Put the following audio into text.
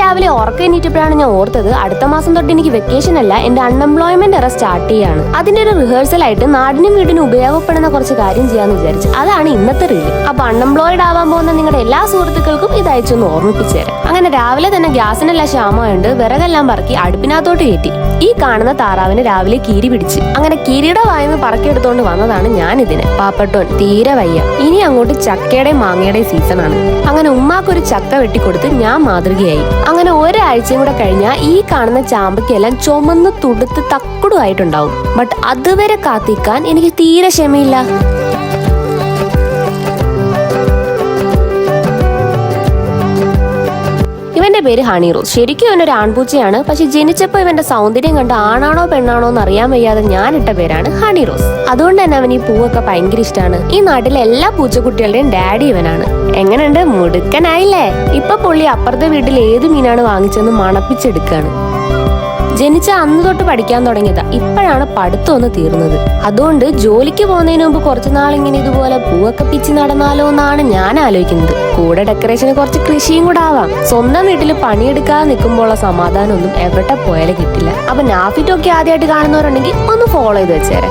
രാവിലെ ഉറക്കം എണീറ്റപ്പോഴാണ് ഞാൻ ഓർത്തത് അടുത്ത മാസം തൊട്ട് എനിക്ക് വെക്കേഷൻ അല്ല, എന്റെ അൺഎംപ്ലോയ്മെന്റ് എറ സ്റ്റാർട്ട് ചെയ്യാണ്. അതിന്റെ ഒരു റിഹേഴ്സൽ ആയിട്ട് നാടിനും വീടിനും ഉപയോഗപ്പെടുന്ന കുറച്ച് കാര്യം ചെയ്യാന്ന് വിചാരിച്ചു. അതാണ് ഇന്നത്തെ റീല്. അപ്പൊ അൺഎംപ്ലോയിഡ് ആവാൻ പോകുന്ന നിങ്ങളുടെ എല്ലാ സുഹൃത്തുക്കൾക്കും ഇത് അയച്ചൊന്ന് ഓർമ്മിപ്പിച്ചു തരാം. അങ്ങനെ രാവിലെ തന്നെ ഗ്യാസിനെല്ലാം ക്ഷാമമായുണ്ട് വിറകെല്ലാം പറക്കി അടുപ്പിനകത്തോട്ട് കയറ്റി. ഈ കാണുന്ന താറാവിന് രാവിലെ കീരി പിടിച്ച്. അങ്ങനെ കീരിയുടെ വായന്ന് പറക്കിയെടുത്തോണ്ട് വന്നതാണ് ഞാൻ ഇതിന്. പാപ്പട്ടോൻ തീരെ വയ്യ. ഇനി അങ്ങോട്ട് ചക്കയുടെയും മാങ്ങയുടെയും സീസണാണ്. അങ്ങനെ ഉമ്മാക്കൊരു ചക്ക വെട്ടിക്കൊടുത്ത് ഞാൻ മാതൃകയായി. അങ്ങനെ ഒരാഴ്ചയും കൂടെ കഴിഞ്ഞാൽ ഈ കാണുന്ന ചാമ്പയ്ക്കെല്ലാം ചുമന്ന് തുടുത്ത് തക്കുടുമായിട്ടുണ്ടാവും. ബട്ട് അതുവരെ കാത്തിക്കാൻ എനിക്ക് തീരെ ക്ഷമയില്ല. ഇവന്റെ പേര് ഹണി റോസ്. ശരിക്കും ഇവനൊരു ആൺപൂച്ചയാണ്. പക്ഷെ ജനിച്ചപ്പോ ഇവന്റെ സൗന്ദര്യം കണ്ട് ആണാണോ പെണ്ണാണോ എന്ന് അറിയാൻ വയ്യാതെ ഞാൻ ഇട്ട പേരാണ് ഹണി റോസ്. അതുകൊണ്ട് തന്നെ അവൻ ഈ പൂവൊക്കെ ഭയങ്കര ഇഷ്ടമാണ്. ഈ നാട്ടിലെ എല്ലാ പൂച്ചക്കുട്ടികളുടെയും ഡാഡി ഇവനാണ്. എങ്ങനെയുണ്ട്? മുടുക്കനായില്ലേ? ഇപ്പൊ പുള്ളി അപ്പുറത്തെ വീട്ടിൽ ഏത് മീനാണ് വാങ്ങിച്ചെന്ന് മണപ്പിച്ചെടുക്കാണ്. ജനിച്ച അന്ന് തൊട്ട് പഠിക്കാൻ തുടങ്ങിയതാ. ഇപ്പോഴാണ് പഠിത്തം ഒന്ന് തീർന്നത്. അതുകൊണ്ട് ജോലിക്ക് പോകുന്നതിന് മുമ്പ് കുറച്ചു നാളിങ്ങനെ ഇതുപോലെ പൂവൊക്കെ പിച്ചി നടന്നാലോ എന്നാണ് ഞാൻ ആലോചിക്കുന്നത്. കൂടെ ഡെക്കറേഷന് കുറച്ച് കൃഷിയും കൂടെ ആവാം. സ്വന്തം വീട്ടിൽ പണിയെടുക്കാതെ നിൽക്കുമ്പോഴുള്ള സമാധാനം ഒന്നും എവിടെ പോയാലും കിട്ടില്ല. അപ്പൊ നാഫിറ്റൊക്കെ ആദ്യമായിട്ട് കാണുന്നവരുണ്ടെങ്കിൽ ഒന്ന് ഫോളോ ചെയ്ത് വെച്ചേരെ.